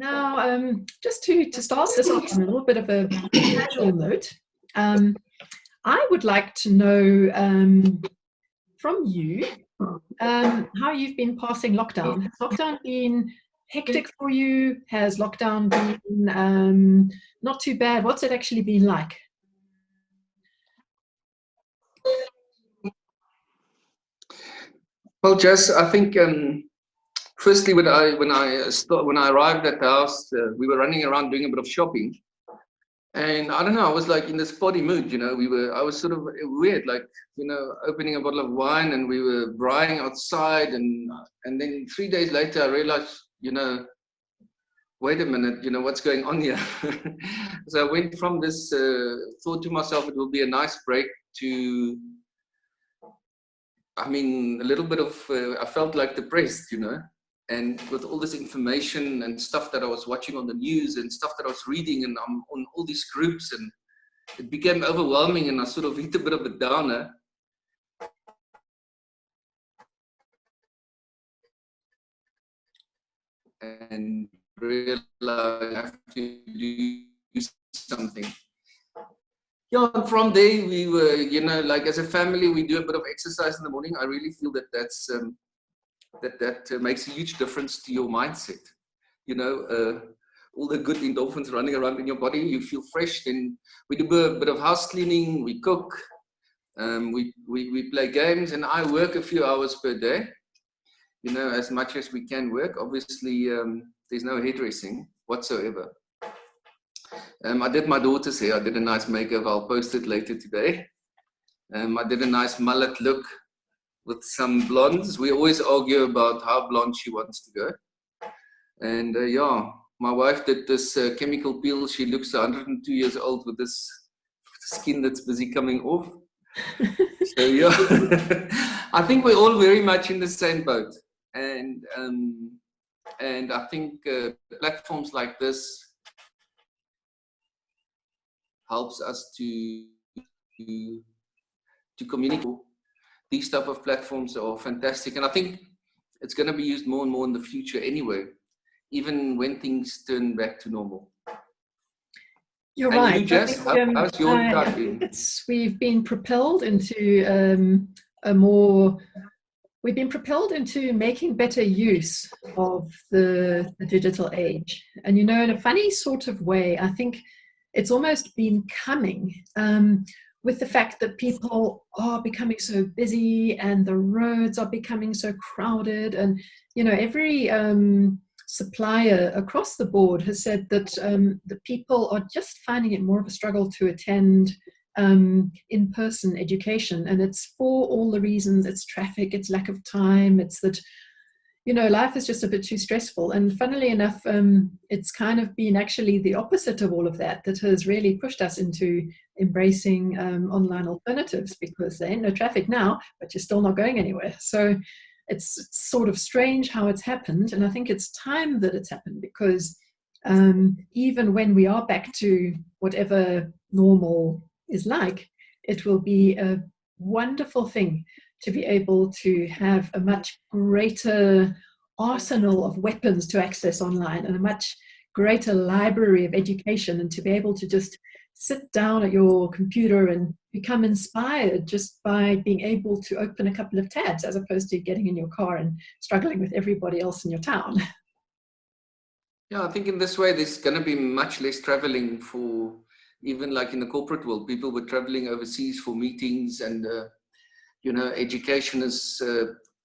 Now, just to start this off on a little bit of a casual note, I would like to know from you how you've been passing lockdown. Has lockdown been hectic for you? Has lockdown been not too bad? What's it actually been like? Well, Jess, I think firstly when I arrived at the house, we were running around doing a bit of shopping, and I don't know, I was like in this party mood, you know. I was sort of weird, like, you know, opening a bottle of wine, and we were braaiing outside, and then 3 days later I realized, you know, wait a minute, you know, what's going on here? So I went from this thought to myself, it will be a nice break, to, I mean, a little bit of, I felt like depressed, you know, and with all this information and stuff that I was watching on the news and stuff that I was reading, and I'm on all these groups, and it became overwhelming, and I sort of hit a bit of a downer. And realized I have to do something. Yeah, from there we were, you know, like as a family, we do a bit of exercise in the morning. I really feel that that makes a huge difference to your mindset. You know, all the good endorphins running around in your body, you feel fresh. Then we do a bit of house cleaning, we cook, we play games, and I work a few hours per day, you know, as much as we can work. Obviously, there's no hairdressing whatsoever. I did my daughter's hair. I did a nice makeover. I'll post it later today. I did a nice mullet look with some blondes. We always argue about how blonde she wants to go. And yeah, my wife did this chemical peel. She looks 102 years old with this skin that's busy coming off. So yeah, I think we're all very much in the same boat. And I think platforms like this helps us to communicate. These type of platforms are fantastic, and I think it's going to be used more and more in the future anyway, even when things turn back to normal. You're right. You, Jess, how's your time been? We've been propelled into we've been propelled into making better use of the digital age. And, you know, in a funny sort of way, I think it's almost been coming with the fact that people are becoming so busy and the roads are becoming so crowded. And, you know, every supplier across the board has said that the people are just finding it more of a struggle to attend in-person education, and it's for all the reasons. It's traffic, it's lack of time, it's that, you know, life is just a bit too stressful. And funnily enough, it's kind of been actually the opposite of all of that has really pushed us into embracing online alternatives, because there ain't no traffic now, but you're still not going anywhere. So it's sort of strange how it's happened, and I think it's time that it's happened, because even when we are back to whatever normal is like, it will be a wonderful thing to be able to have a much greater arsenal of weapons to access online, and a much greater library of education, and to be able to just sit down at your computer and become inspired just by being able to open a couple of tabs, as opposed to getting in your car and struggling with everybody else in your town. Yeah, I think in this way there's going to be much less traveling for, even like in the corporate world, people were traveling overseas for meetings, and you know, education is,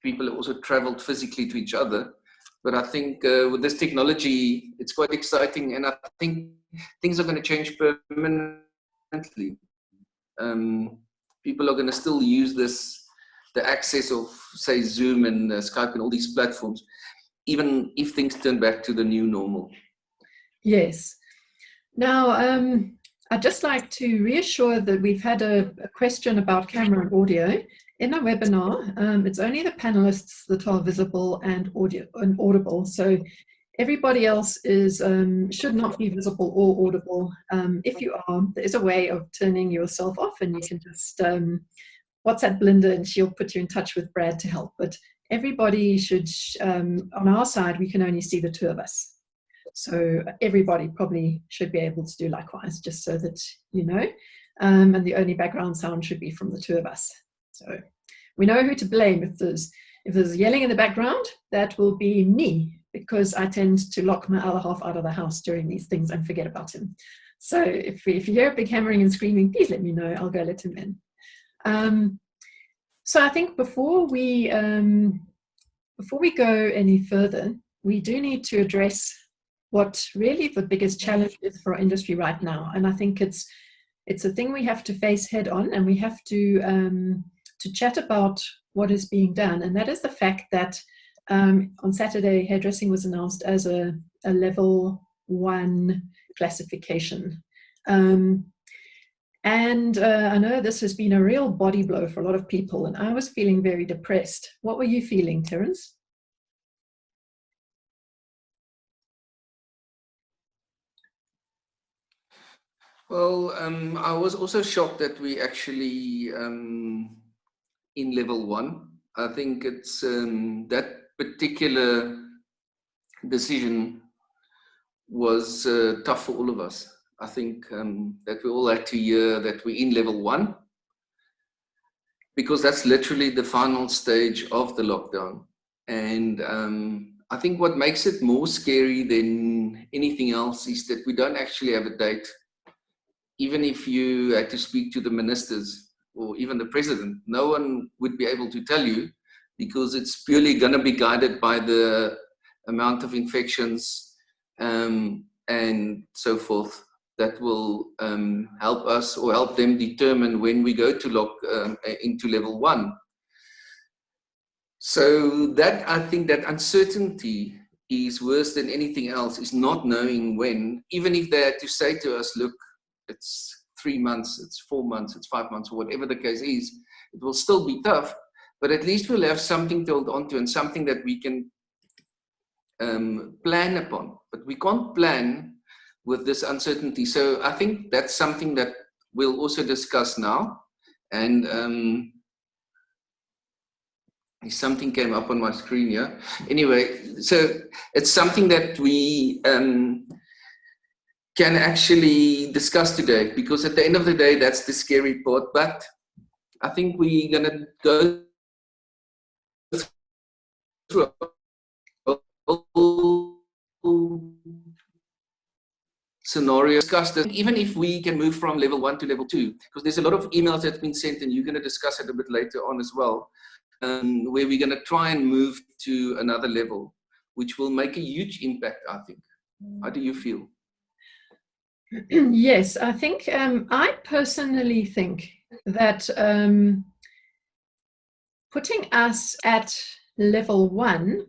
people also traveled physically to each other. But I think with this technology, it's quite exciting, and I think things are going to change permanently. People are going to still use the access of, say, Zoom and Skype and all these platforms, even if things turn back to the new normal. Yes. Now, I'd just like to reassure that we've had a question about camera and audio. In our webinar, it's only the panelists that are visible and audible. So everybody else is should not be visible or audible. If you are, there is a way of turning yourself off, and you can just WhatsApp Belinda and she'll put you in touch with Brad to help. But everybody should, on our side, we can only see the two of us. So everybody probably should be able to do likewise, just so that you know. And the only background sound should be from the two of us. So we know who to blame. If there's yelling in the background, that will be me, because I tend to lock my other half out of the house during these things and forget about him. So if you hear a big hammering and screaming, please let me know. I'll go let him in. So I think before we go any further, we do need to address what really the biggest challenge is for our industry right now. And I think it's a thing we have to face head on, and we have to chat about what is being done. And that is the fact that on Saturday, hairdressing was announced as a level 1 classification. And I know this has been a real body blow for a lot of people, and I was feeling very depressed. What were you feeling, Terence? Well, I was also shocked that we actually in level 1. I think it's that particular decision was tough for all of us. I think that we all had to hear that we're in level 1, because that's literally the final stage of the lockdown. And I think what makes it more scary than anything else is that we don't actually have a date. Even if you had to speak to the ministers or even the president, no one would be able to tell you, because it's purely going to be guided by the amount of infections and so forth that will help us or help them determine when we go to into level 1. So that, I think that uncertainty is worse than anything else, is not knowing when. Even if they had to say to us, look, it's 3 months, it's 4 months, it's 5 months, or whatever the case is, it will still be tough, but at least we'll have something to hold on to and something that we can plan upon. But we can't plan with this uncertainty. So I think that's something that we'll also discuss now. And something came up on my screen here. Anyway, so it's something that we can actually discuss today, because at the end of the day, that's the scary part. But I think we're gonna go through a whole scenario, discuss this, even if we can move from level 1 to level 2, because there's a lot of emails that's been sent, and you're going to discuss it a bit later on as well, where we're going to try and move to another level, which will make a huge impact, I think. How do you feel? Yes, I think I personally think that putting us at level 1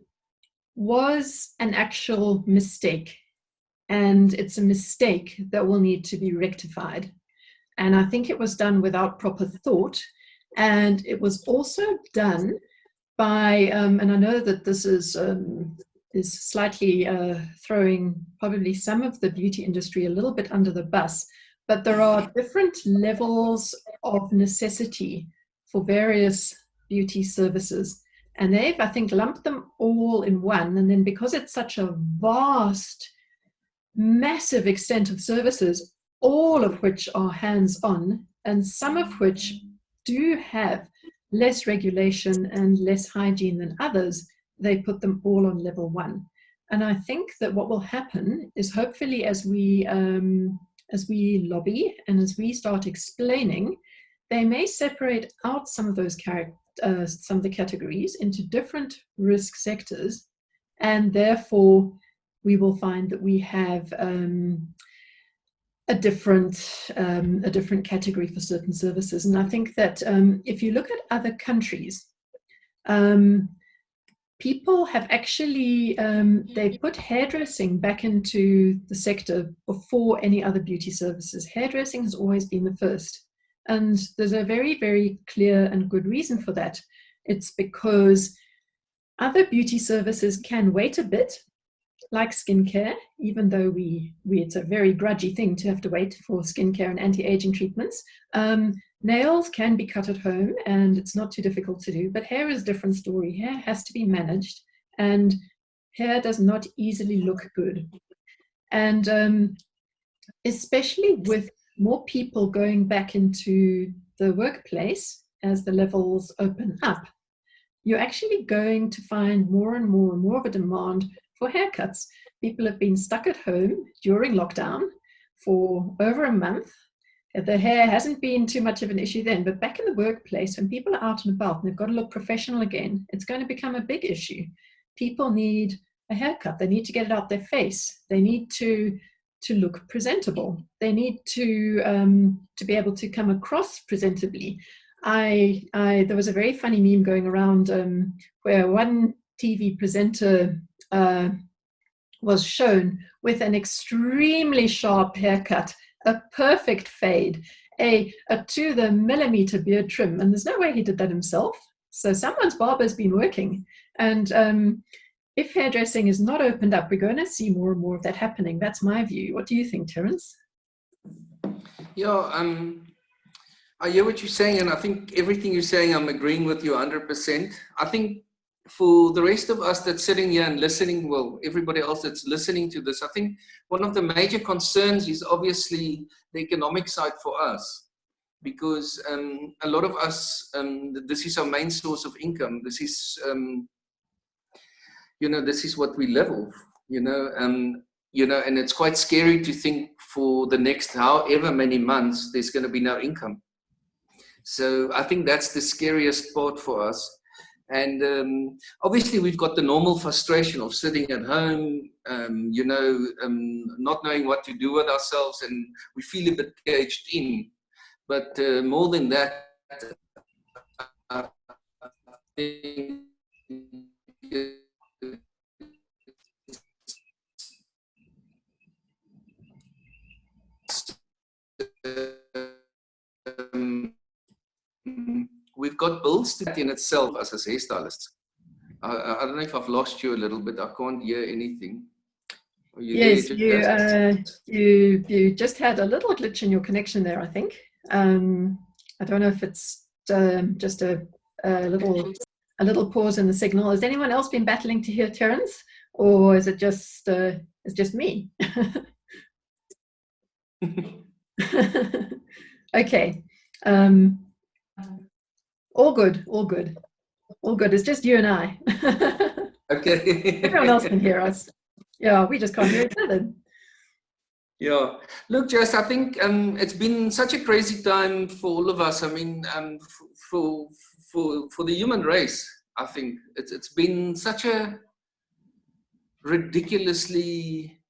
was an actual mistake, and it's a mistake that will need to be rectified. And I think it was done without proper thought, and it was also done by and I know that this is slightly throwing probably some of the beauty industry a little bit under the bus, but there are different levels of necessity for various beauty services, and they've, I think, lumped them all in one. And then because it's such a vast, massive extent of services, all of which are hands-on, and some of which do have less regulation and less hygiene than others, they put them all on level 1. And I think that what will happen is, hopefully, as we lobby and as we start explaining, they may separate out some of those some of the categories into different risk sectors, and therefore we will find that we have a different category for certain services. And I think that if you look at other countries, people have actually they put hairdressing back into the sector before any other beauty services. Hairdressing has always been the first, and there's a very, very clear and good reason for that. It's because other beauty services can wait a bit, like skincare, even though it's a very grudgy thing to have to wait for skincare and anti-aging treatments. Nails can be cut at home, and it's not too difficult to do, but hair is a different story. Hair has to be managed, and hair does not easily look good. And especially with more people going back into the workplace as the levels open up, you're actually going to find more and more and more of a demand for haircuts. People have been stuck at home during lockdown for over a month. The hair hasn't been too much of an issue then, but back in the workplace, when people are out and about and they've got to look professional again, it's going to become a big issue. People need a haircut. They need to get it out their face. They need to look presentable. They need to be able to come across presentably. There was a very funny meme going around where one TV presenter was shown with an extremely sharp haircut, a perfect fade, a to the millimeter beard trim, and there's no way he did that himself. So someone's barber's been working, and if hairdressing is not opened up, we're going to see more and more of that happening. That's my view. What do you think, Terence? Yeah, I hear what you're saying, and I think everything you're saying, I'm agreeing with you 100%. I think for the rest of us that's sitting here and listening, well, everybody else that's listening to this, I think one of the major concerns is obviously the economic side for us, because a lot of us, this is our main source of income. This is, this is what we live off, and it's quite scary to think for the next however many months there's going to be no income. So I think that's the scariest part for us. And obviously we've got the normal frustration of sitting at home, not knowing what to do with ourselves, and we feel a bit caged in. But more than that, I think we've got bills to pay in itself as hairstylists. I don't know if I've lost you a little bit. I can't hear anything. Yes, you just had a little glitch in your connection there, I think. I don't know if it's just a little pause in the signal. Has anyone else been battling to hear Terence, or is it just it's just me? Okay. All good. It's just you and I. Okay. Everyone else can hear us. Yeah, we just can't hear each other. Yeah. Look, Jess, I think it's been such a crazy time for all of us. I mean, for the human race, I think it's been such a ridiculously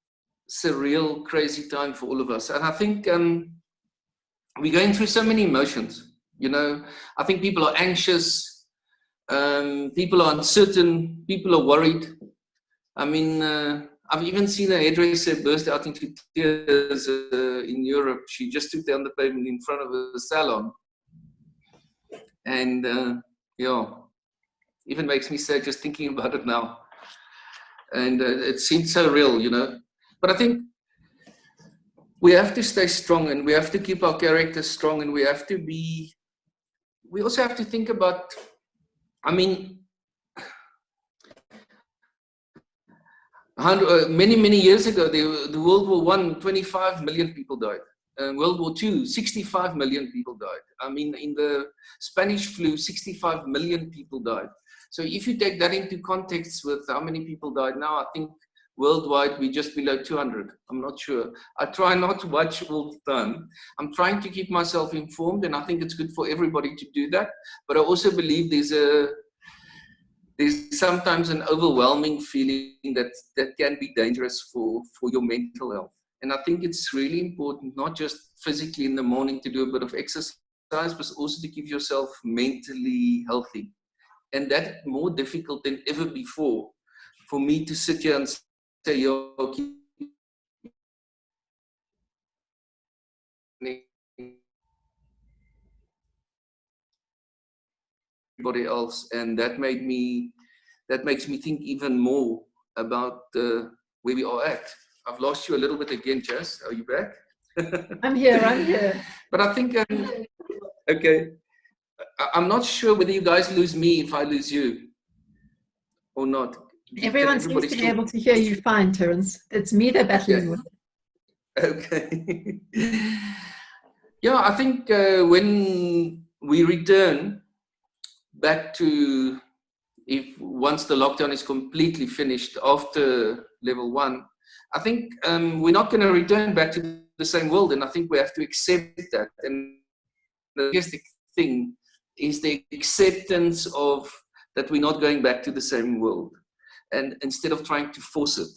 surreal, crazy time for all of us. And I think we're going through so many emotions. I think people are anxious, people are uncertain, people are worried. I mean, I've even seen a hairdresser burst out into tears in Europe. She just took down the pavement in front of a salon. And even makes me sad just thinking about it now. And it seems so real, But I think we have to stay strong, and we have to keep our character strong, and we also have to think about, I mean, many years ago, the World War I, 25 million people died. World War II, 65 million people died. I mean, in the Spanish flu, 65 million people died. So if you take that into context with how many people died now, I think worldwide we're just below 200. I'm not sure. I try not to watch all the time. I'm trying to keep myself informed, and I think it's good for everybody to do that. But I also believe there's sometimes an overwhelming feeling that can be dangerous for your mental health. And I think it's really important, not just physically in the morning to do a bit of exercise, but also to keep yourself mentally healthy. And that's more difficult than ever before for me to sit here and say, yo, everybody else. And that makes me think even more about where we are at. I've lost you a little bit again, Jess. Are you back? I'm here. But I think, okay, I'm not sure whether you guys lose me if I lose you or not. Can Everyone seems everybody to be still? able to hear you fine, Terence. It's me they're battling Okay. with. Okay. Yeah, I think when we return back to, if once the lockdown is completely finished after level 1, I think we're not going to return back to the same world, and I think we have to accept that. And the biggest thing is the acceptance of that we're not going back to the same world, and instead of trying to force it.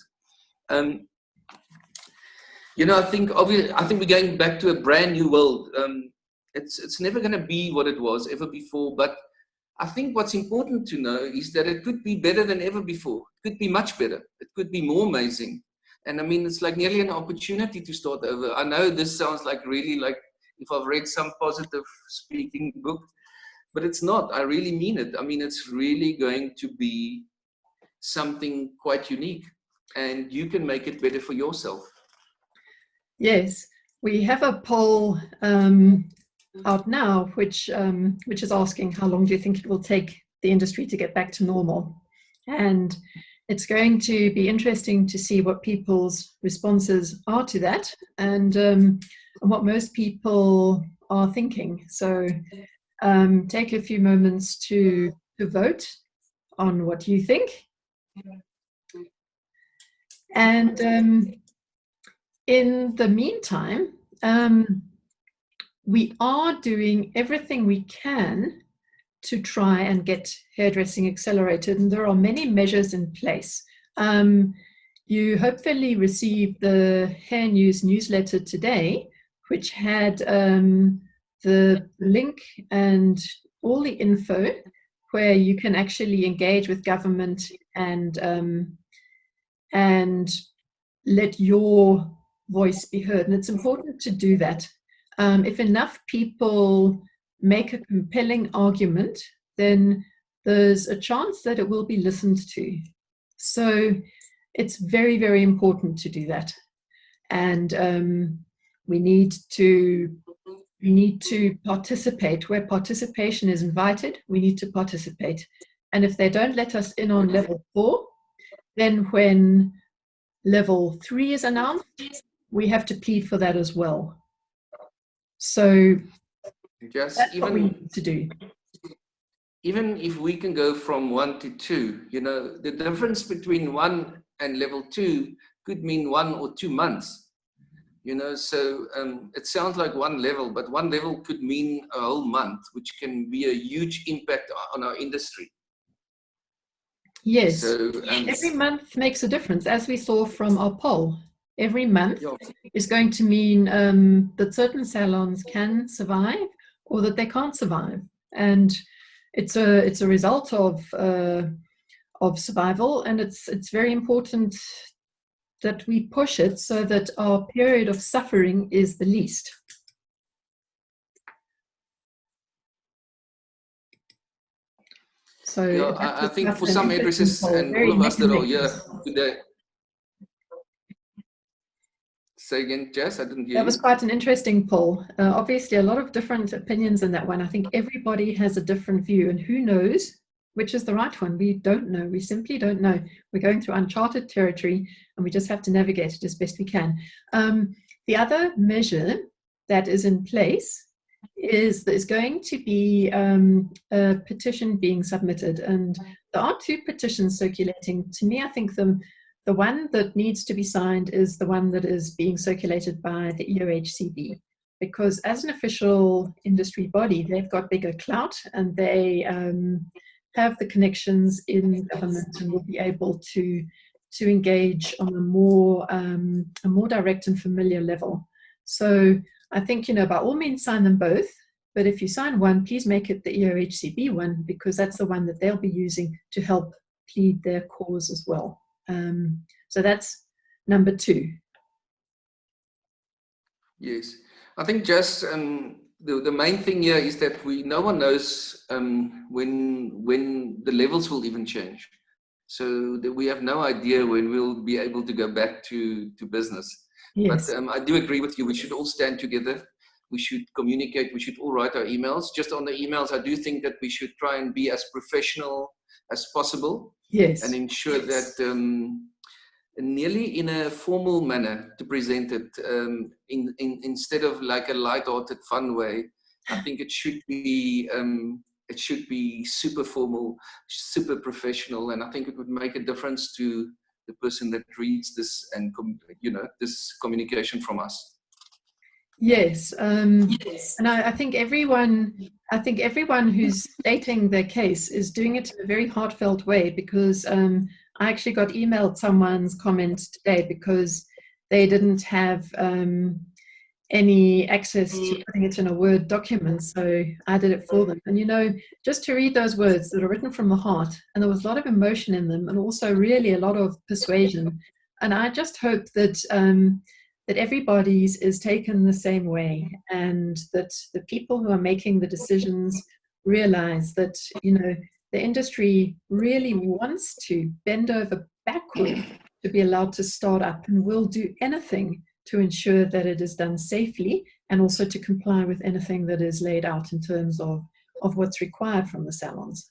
You know, I think we're going back to a brand new world. It's never going to be what it was ever before, but I think what's important to know is that it could be better than ever before. It could be much better. It could be more amazing. And I mean, it's like nearly an opportunity to start over. I know this sounds like really like if I've read some positive speaking book, but it's not. I really mean it. I mean, it's really going to be something quite unique, and you can make it better for yourself. Yes, we have a poll out now, which is asking how long do you think it will take the industry to get back to normal? And it's going to be interesting to see what people's responses are to that, and what most people are thinking. So take a few moments to vote on what you think. And in the meantime, we are doing everything we can to try and get hairdressing accelerated, and there are many measures in place. You hopefully received the Hair News newsletter today, which had the link and all the info where you can actually engage with government and let your voice be heard. And it's important to do that. If enough people make a compelling argument, then there's a chance that it will be listened to. So it's very, very important to do that. And we need to participate. Where participation is invited, we need to participate. And if they don't let us in on level 4, then when level 3 is announced, we have to plead for that as well. So that's what we need to do. Even if we can go from 1 to 2, you know, the difference between 1 and level 2 could mean 1 or 2 months. You know, so it sounds like one level, but one level could mean a whole month, which can be a huge impact on our industry. Yes, so, every month makes a difference, as we saw from our poll. Every month is going to mean that certain salons can survive or that they can't survive, and it's a result of survival, and it's very important that we push it so that our period of suffering is the least. So yeah, I think for some hairdressers and all of us that are here today. Say again, Jess, I didn't hear you. That was quite an interesting poll. Obviously, a lot of different opinions in that one. I think everybody has a different view, and who knows which is the right one? We don't know. We simply don't know. We're going through uncharted territory, and we just have to navigate it as best we can. The other measure that is in place is there's going to be a petition being submitted, and there are 2 petitions circulating. To me, I think the one that needs to be signed is the one that is being circulated by the EOHCB, because as an official industry body, they've got bigger clout, and they have the connections in government and will be able to engage on a more direct and familiar level. So I think, you know, by all means sign them both, but if you sign one, please make it the EOHCB one, because that's the one that they'll be using to help plead their cause as well. So that's number 2. Yes, I think just the main thing here is that no one knows when the levels will even change. So that we have no idea when we'll be able to go back to business. Yes. But I do agree with you. We should all stand together. We should communicate. We should all write our emails. Just on the emails, I do think that we should try and be as professional as possible. Yes. and ensure that nearly in a formal manner to present it, instead of like a light-hearted fun way. I think it should be super formal, super professional, and I think it would make a difference to the person that reads this and this communication from us. Yes. And I think everyone who's stating their case is doing it in a very heartfelt way, because I actually got emailed someone's comment today because they didn't have any access to putting it in a Word document, so I did it for them. And just to read those words that are written from the heart, and there was a lot of emotion in them, and also really a lot of persuasion. And I just hope that that everybody's is taken the same way, and that the people who are making the decisions realize that the industry really wants to bend over backward to be allowed to start up, and will do anything to ensure that it is done safely, and also to comply with anything that is laid out in terms of what's required from the salons.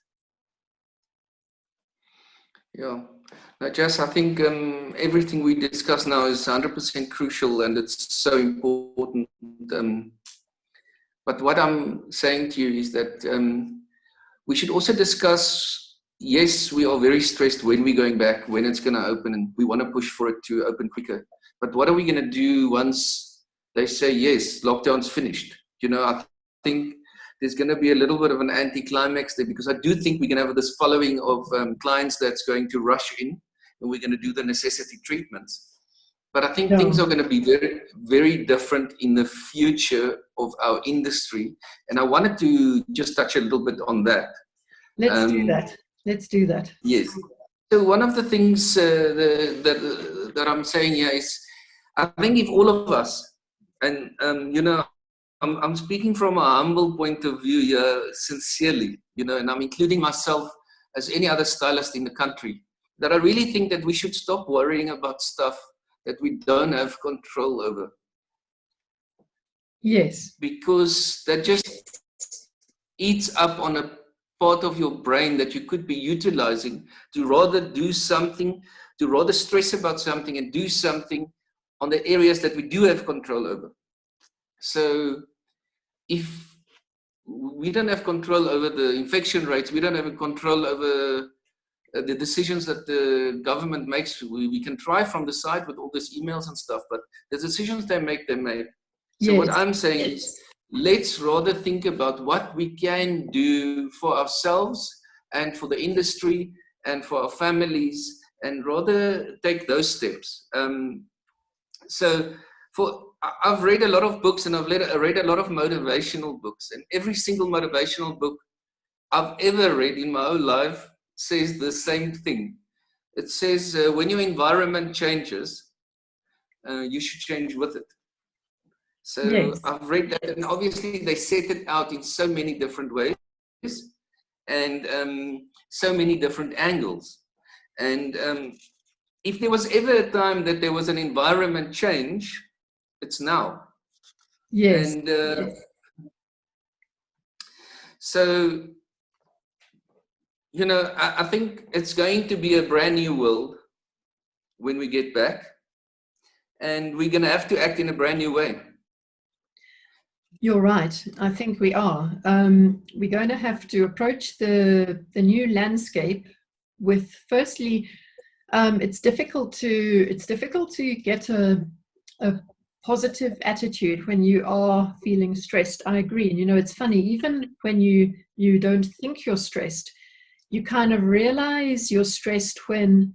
Yeah. Now, Jess, I think everything we discuss now is 100% crucial, and it's so important. But what I'm saying to you is that we should also discuss, yes, we are very stressed when we're going back, when it's going to open, and we want to push for it to open quicker. But what are we going to do once they say, yes, lockdown's finished? I think there's going to be a little bit of an anticlimax there, because I do think we're going to have this following of clients that's going to rush in, and we're going to do the necessity treatments. But I think things are going to be very, very different in the future of our industry. And I wanted to just touch a little bit on that. Let's do that. Let's do that. Yes. So one of the things that I'm saying here is, I think if all of us, and I'm speaking from a humble point of view here, sincerely, and I'm including myself as any other stylist in the country, that I really think that we should stop worrying about stuff that we don't have control over. Yes. Because that just eats up on a part of your brain that you could be utilizing to rather do something, to rather stress about something and do something on the areas that we do have control over. So if we don't have control over the infection rates, we don't have control over the decisions that the government makes. We can try from the side with all these emails and stuff, but the decisions they make. So what I'm saying is, let's rather think about what we can do for ourselves and for the industry and for our families, and rather take those steps. I've read a lot of books, and I've read a lot of motivational books, and every single motivational book I've ever read in my whole life says the same thing. It says when your environment changes, you should change with it. So I've read that, and obviously they set it out in so many different ways, and so many different angles. And if there was ever a time that there was an environment change, it's now. Yes. And so, I think it's going to be a brand new world when we get back, and we're going to have to act in a brand new way. You're right. I think we are. We're going to have to approach the new landscape with, firstly, it's difficult to get a positive attitude when you are feeling stressed. I agree. And it's funny, even when you don't think you're stressed, you kind of realize you're stressed when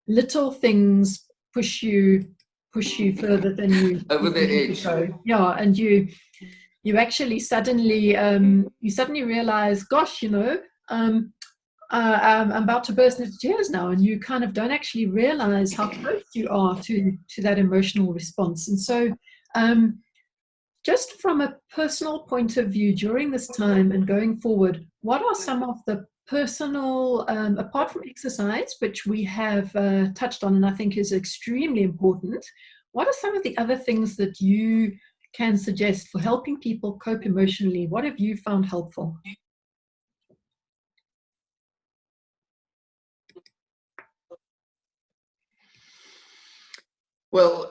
little things push you further than you over the edge. Yeah, and you actually suddenly realize, gosh, I'm about to burst into tears now, and you kind of don't actually realize how close you are to that emotional response. And so just from a personal point of view, during this time and going forward, what are some of the personal, apart from exercise, which we have touched on and I think is extremely important, what are some of the other things that you can suggest for helping people cope emotionally? What have you found helpful? Well,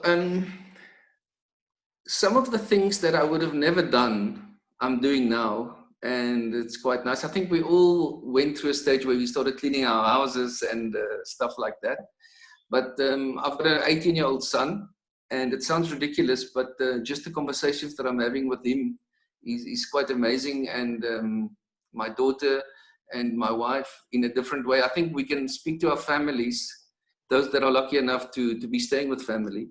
some of the things that I would have never done, I'm doing now, and it's quite nice. I think we all went through a stage where we started cleaning our houses and stuff like that. But I've got an 18-year-old son, and it sounds ridiculous, but just the conversations that I'm having with him is quite amazing. And my daughter and my wife, in a different way, I think we can speak to our families, those that are lucky enough to be staying with family.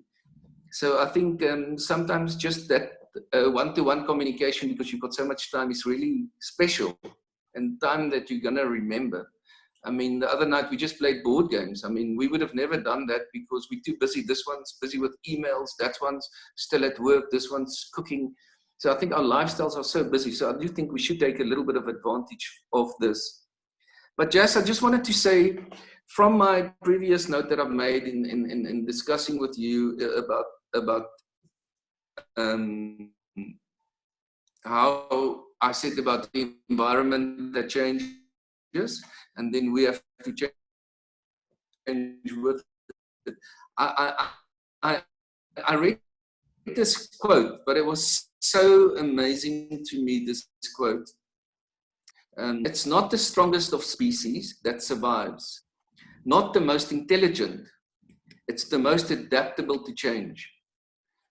So I think sometimes just that one-to-one communication, because you've got so much time, is really special, and time that you're going to remember. I mean, the other night we just played board games. I mean, we would have never done that because we're too busy. This one's busy with emails, that one's still at work, this one's cooking. So I think our lifestyles are so busy. So I do think we should take a little bit of advantage of this. But Jess, I just wanted to say, from my previous note that I've made in discussing with you about how I said about the environment that changes, and then we have to change with it. I read this quote, but it was so amazing to me, this quote. It's not the strongest of species that survives, not the most intelligent, it's the most adaptable to change.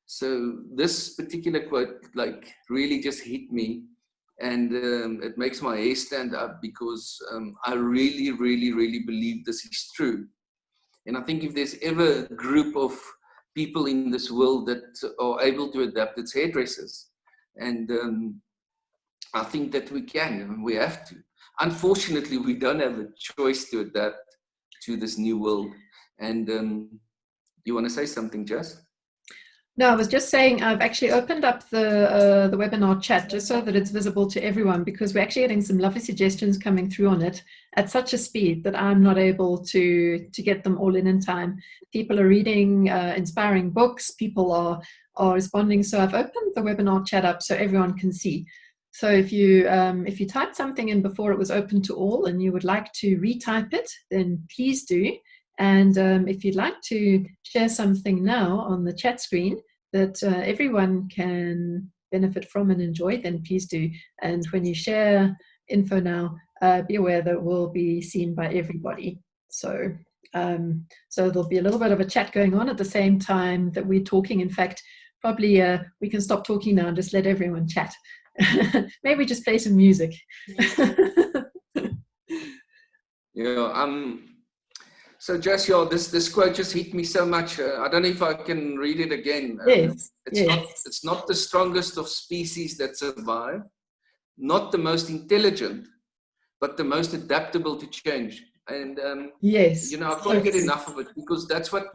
So this particular quote like really just hit me, and it makes my hair stand up, because I really, really, really believe this is true. And I think if there's ever a group of people in this world that are able to adapt, it's hairdressers. And I think that we can, and we have to. Unfortunately, we don't have a choice to adapt to this new world. And you want to say something, Jess? No, I was just saying I've actually opened up the webinar chat just so that it's visible to everyone, because we're actually getting some lovely suggestions coming through on it at such a speed that I'm not able to get them all in time. People are reading inspiring books, people are responding. So I've opened the webinar chat up so everyone can see. So if you typed something in before it was open to all and you would like to retype it, then please do. And if you'd like to share something now on the chat screen that everyone can benefit from and enjoy, then please do. And when you share info now, be aware that it will be seen by everybody. So there'll be a little bit of a chat going on at the same time that we're talking. In fact, probably we can stop talking now and just let everyone chat. Maybe just play some music. Yeah, so Jess, this quote just hit me so much. I don't know if I can read it again. Yes, it's not the strongest of species that survive, not the most intelligent, but the most adaptable to change. And yes, you know, I can't get enough of it, because that's what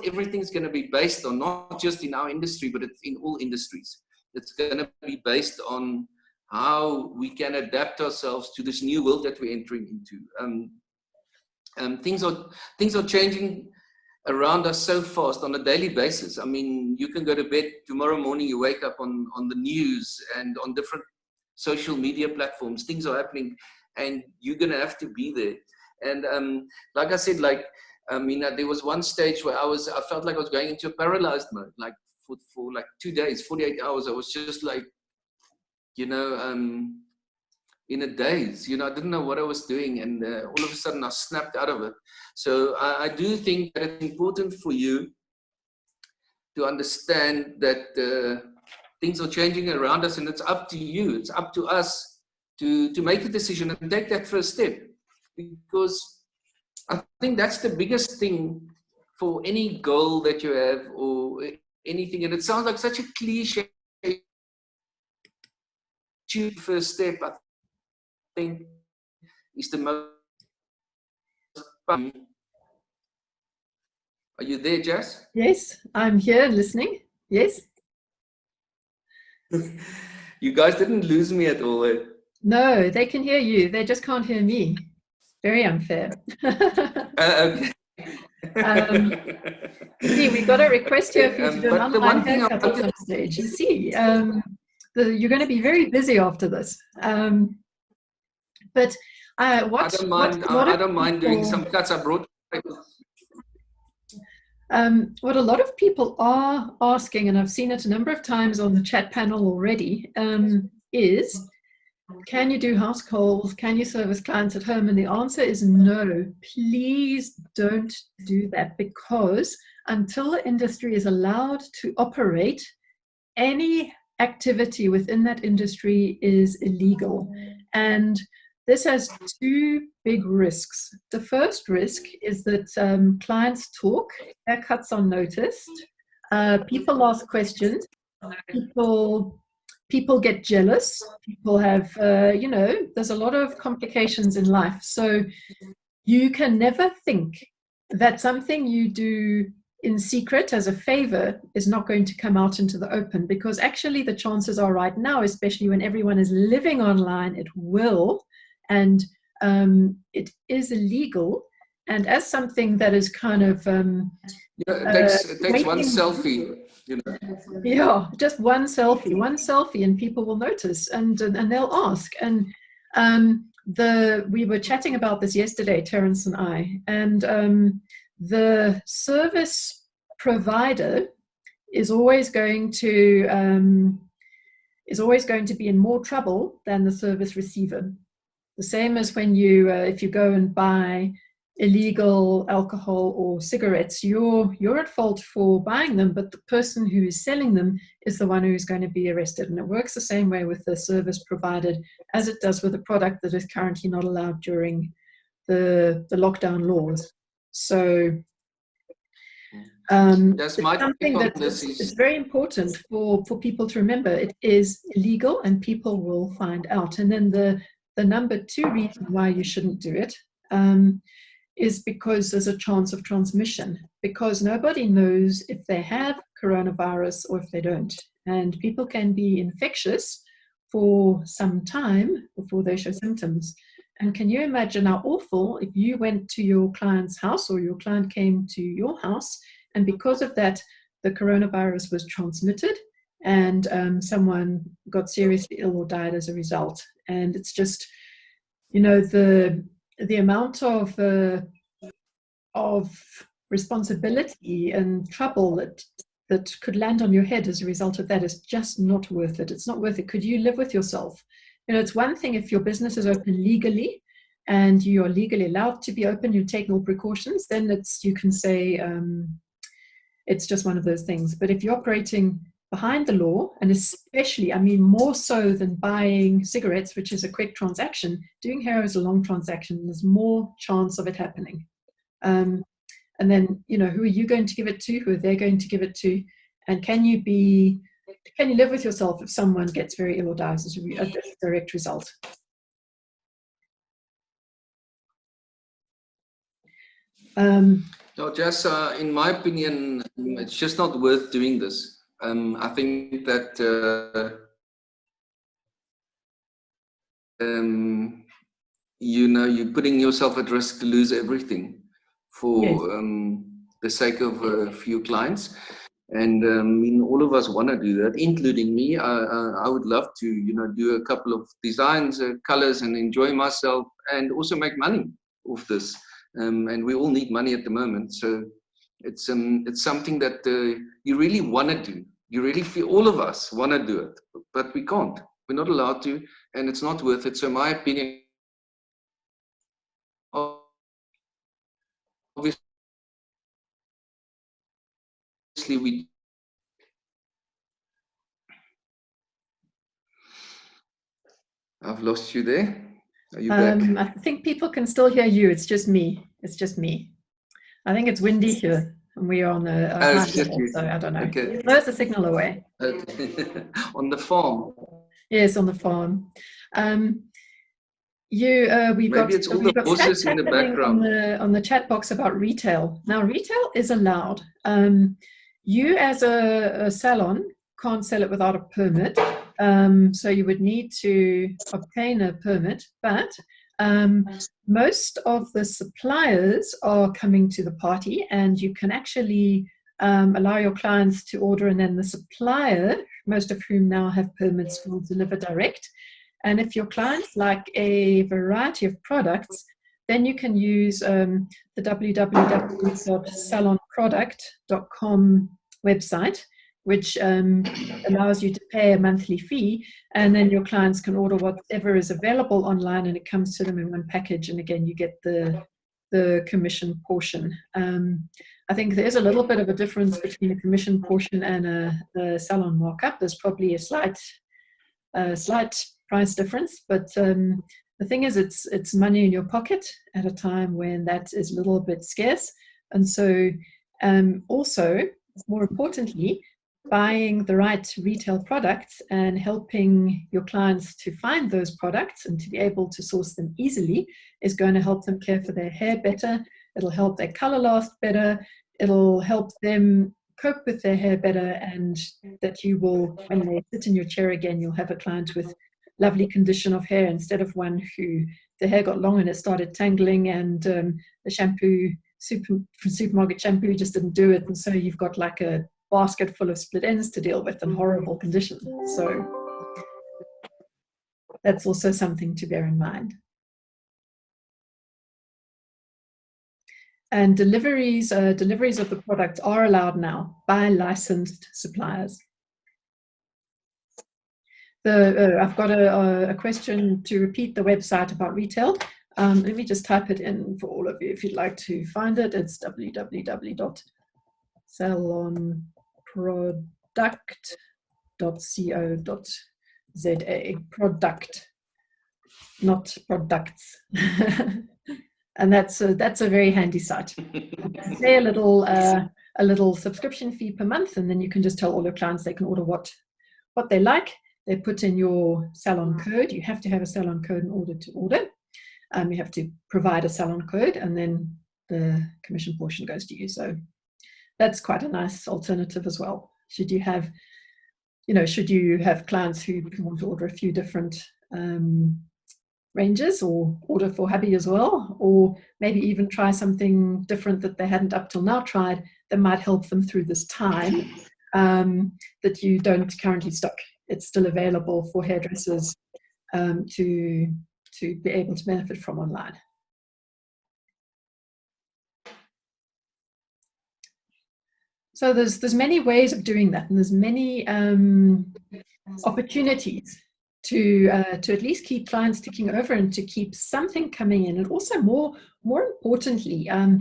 everything's going to be based on, not just in our industry, but it's in all industries. It's going to be based on how we can adapt ourselves to this new world that we're entering into. Things are changing around us so fast on a daily basis. I mean, you can go to bed tomorrow morning, you wake up on the news and on different social media platforms, things are happening, and you're going to have to be there. And like I said, like, I mean, there was one stage where I felt like I was going into a paralyzed mode, like for like 2 days, 48 hours. I was just like, you know, in a daze, you know, I didn't know what I was doing, and all of a sudden I snapped out of it. So I do think that it's important for you to understand that things are changing around us, and it's up to you, it's up to us to make a decision and take that first step, because I think that's the biggest thing for any goal that you have or anything. And it sounds like such a cliche first step, I think, is the most fun. Are you there, Jess? Yes, I'm here listening. Yes. You guys didn't lose me at all. No, they can hear you. They just can't hear me. Very unfair. Okay. See, we got a request here for you to do an the one online thing haircut on stage. You see, you're going to be very busy after this. But I don't mind doing some cuts. I brought. What a lot of people are asking, and I've seen it a number of times on the chat panel already, is, can you do house calls? Can you service clients at home? And the answer is no. Please don't do that, because until the industry is allowed to operate, any activity within that industry is illegal. And this has two big risks. The first risk is that clients talk, haircuts are noticed, people ask questions, people get jealous, people have, there's a lot of complications in life. So you can never think that something you do in secret as a favor is not going to come out into the open, because actually the chances are right now, especially when everyone is living online, it will, and it is illegal. And as something that is kind of it takes one selfie, yeah, just one selfie, and people will notice, and they'll ask. And we were chatting about this yesterday, Terence and I, and the service provider is always going to be in more trouble than the service receiver. The same as when you if you go and buy illegal alcohol or cigarettes, you're at fault for buying them, but the person who is selling them is the one who's going to be arrested. And it works the same way with the service provided as it does with a product that is currently not allowed during the lockdown laws. So that's something that is very important for people to remember. It is illegal and people will find out. And then the number two reason why you shouldn't do it is because there's a chance of transmission, because nobody knows if they have coronavirus or if they don't. And people can be infectious for some time before they show symptoms. And can you imagine how awful if you went to your client's house or your client came to your house, and because of that, the coronavirus was transmitted and someone got seriously ill or died as a result. And it's just, the amount of responsibility and trouble that could land on your head as a result of that is just not worth it. It's not worth it. Could you live with yourself? It's one thing if your business is open legally and you are legally allowed to be open, you take all precautions, then you can say it's just one of those things. But if you're operating behind the law, and especially, more so than buying cigarettes, which is a quick transaction, doing hair is a long transaction. There's more chance of it happening. And then, who are you going to give it to? Who are they going to give it to? And can you live with yourself if someone gets very ill or dies as a direct result? No, Jess, in my opinion, it's just not worth doing this. I think that you're putting yourself at risk to lose everything for the sake of a few clients. And all of us want to do that, including me. I would love to, do a couple of designs, colors, and enjoy myself, and also make money off this. And we all need money at the moment, so it's something that you really want to do. You really feel, all of us want to do it, but we can't. We're not allowed to, and it's not worth it. So, in my opinion, obviously, I've lost you there. Are you back? I think people can still hear you. It's just me. I think it's windy here, and we are on a high level, so I don't know. Okay. Where's the signal away? On the farm. Yes, on the farm. We've got it's all the voices in the background on the chat box about retail. Now, retail is allowed. You as a salon can't sell it without a permit, so you would need to obtain a permit. But most of the suppliers are coming to the party, and you can actually allow your clients to order, and then the supplier, most of whom now have permits, will deliver direct. And if your clients like a variety of products, then you can use the www.salonproduct.com website, which allows you to pay a monthly fee, and then your clients can order whatever is available online, and it comes to them in one package. And again, you get the commission portion. I think there's a little bit of a difference between a commission portion and a salon markup. There's probably a slight price difference, but the thing is, it's money in your pocket at a time when that is a little bit scarce. And so also, more importantly, buying the right retail products and helping your clients to find those products and to be able to source them easily is going to help them care for their hair better. It'll help their color last better. It'll help them cope with their hair better, and that you will, when they sit in your chair again, you'll have a client with lovely condition of hair instead of one who the hair got long and it started tangling, and the shampoo, supermarket shampoo just didn't do it, and so you've got like a basket full of split ends to deal with and horrible condition. So that's also something to bear in mind. And deliveries of the product are allowed now by licensed suppliers. I've got a question to repeat the website about retail. Let me just type it in for all of you if you'd like to find it. It's www.salonproduct.co.za. Product, not products. And that's a very handy site. Pay a little subscription fee per month, and then you can just tell all your clients they can order what they like. They put in your salon code. You have to have a salon code in order to order. You have to provide a salon code, and then the commission portion goes to you. So that's quite a nice alternative as well. Should you have clients who want to order a few different ranges, or order for hubby as well, or maybe even try something different that they hadn't up till now tried, that might help them through this time that you don't currently stock. It's still available for hairdressers to be able to benefit from online. So there's many ways of doing that, and there's many opportunities to at least keep clients ticking over and to keep something coming in, and also more importantly, a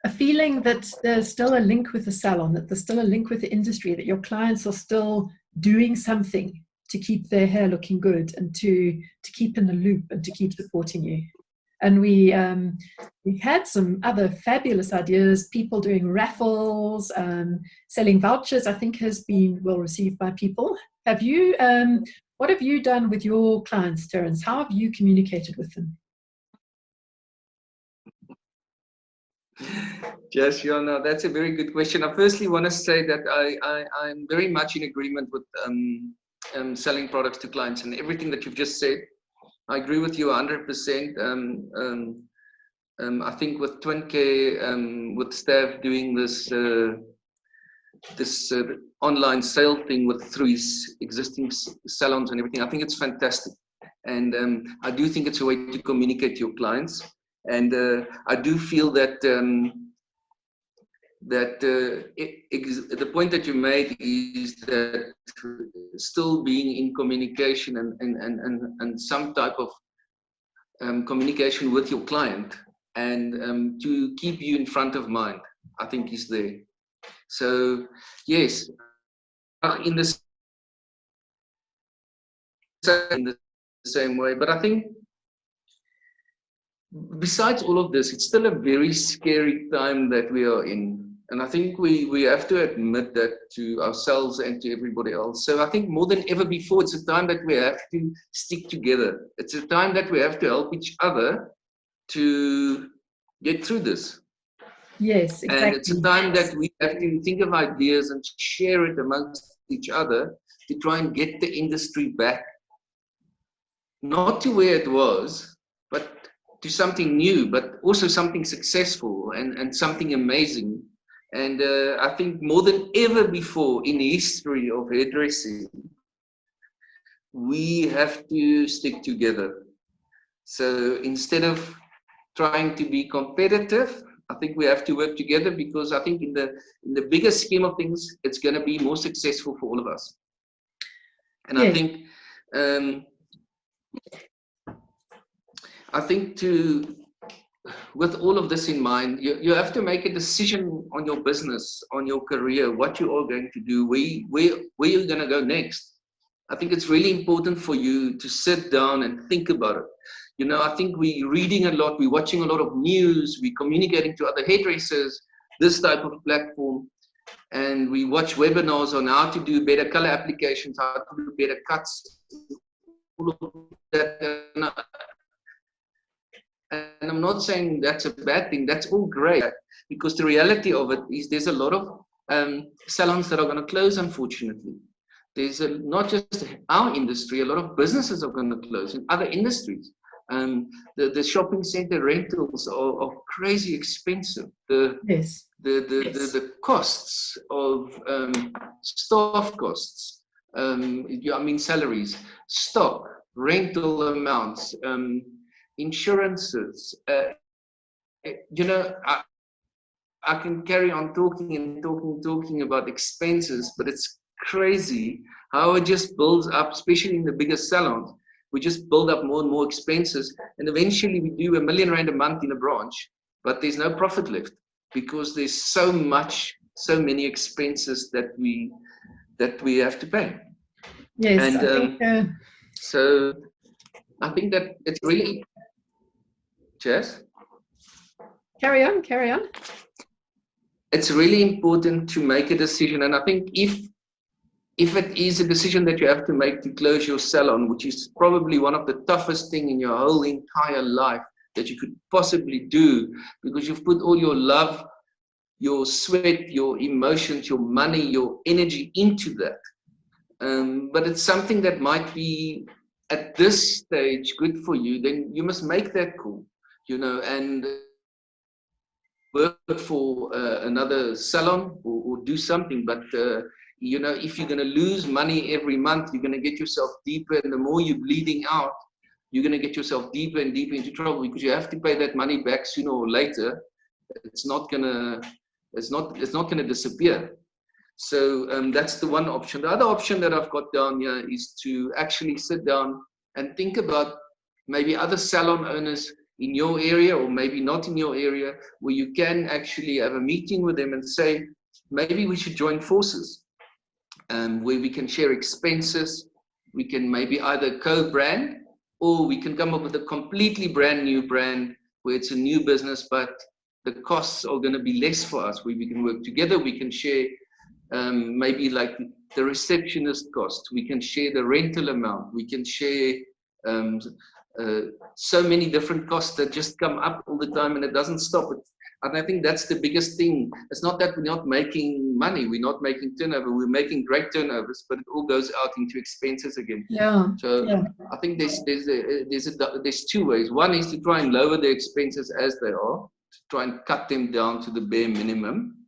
feeling that there's still a link with the salon, that there's still a link with the industry, that your clients are still doing something to keep their hair looking good, and to keep in the loop and to keep supporting you. And we've had some other fabulous ideas. People doing raffles, selling vouchers, I think has been well received by people. Have you? What have you done with your clients, Terence? How have you communicated with them? Yes, no, that's a very good question. I firstly want to say that I'm very much in agreement with selling products to clients, and everything that you've just said. I agree with you 100%. I think with Twin Care, with staff doing this online sale thing through his existing salons and everything, I think it's fantastic. And I do think it's a way to communicate to your clients. And I do feel that the point that you made is that still being in communication and some type of communication with your client, and to keep you in front of mind, I think is there. So yes, in the same way, but I think besides all of this, it's still a very scary time that we are in. And I think we have to admit that to ourselves and to everybody else. So I think more than ever before, it's a time that we have to stick together. It's a time that we have to help each other to get through this. Yes, exactly. And it's a time that we have to think of ideas and share it amongst each other to try and get the industry back, not to where it was, but to something new, but also something successful and something amazing. And I think more than ever before in the history of hairdressing, we have to stick together. So instead of trying to be competitive. I think we have to work together, because I think in the bigger scheme of things, it's going to be more successful for all of us. And Yes. I think with all of this in mind, you have to make a decision on your business, on your career, what you are going to do, where you're going to go next. I think it's really important for you to sit down and think about it. You know, I think we're reading a lot, we're watching a lot of news, we're communicating to other hairdressers, this type of platform, and we watch webinars on how to do better color applications, how to do better cuts, all of that. And I'm not saying that's a bad thing, that's all great, because the reality of it is there's a lot of salons that are going to close, unfortunately. There's not just our industry, a lot of businesses are going to close in other industries. The shopping center rentals are crazy expensive. The costs of staff costs, salaries, stock, rental amounts, insurances. I can carry on talking about expenses, but it's crazy how it just builds up, especially in the bigger salons. We just build up more and more expenses, and eventually we do R1 million a month in a branch, but there's no profit left, because there's so many expenses that we have to pay. Yes, and so I think that it's really. Jess? Carry on. It's really important to make a decision, and I think if it is a decision that you have to make to close your salon, which is probably one of the toughest things in your whole entire life that you could possibly do, because you've put all your love, your sweat, your emotions, your money, your energy into that. But it's something that might be at this stage good for you, then you must make that call, and work for another salon or do something. But if you're going to lose money every month, you're going to get yourself deeper, and the more you're bleeding out, you're going to get yourself deeper and deeper into trouble, because you have to pay that money back sooner or later. It's not going to disappear. So that's the one option. The other option that I've got down here is to actually sit down and think about maybe other salon owners in your area, or maybe not in your area, where you can actually have a meeting with them and say, maybe we should join forces, where we can share expenses. We can maybe either co-brand, or we can come up with a completely brand new brand where it's a new business, but the costs are going to be less for us, where we can work together. We can share maybe like the receptionist cost, we can share the rental amount, we can share so many different costs that just come up all the time, and it doesn't stop. And I think that's the biggest thing. It's not that we're not making money, we're not making turnover, we're making great turnovers, but it all goes out into expenses again. So I think there's two ways. One is to try and lower the expenses as they are, to try and cut them down to the bare minimum.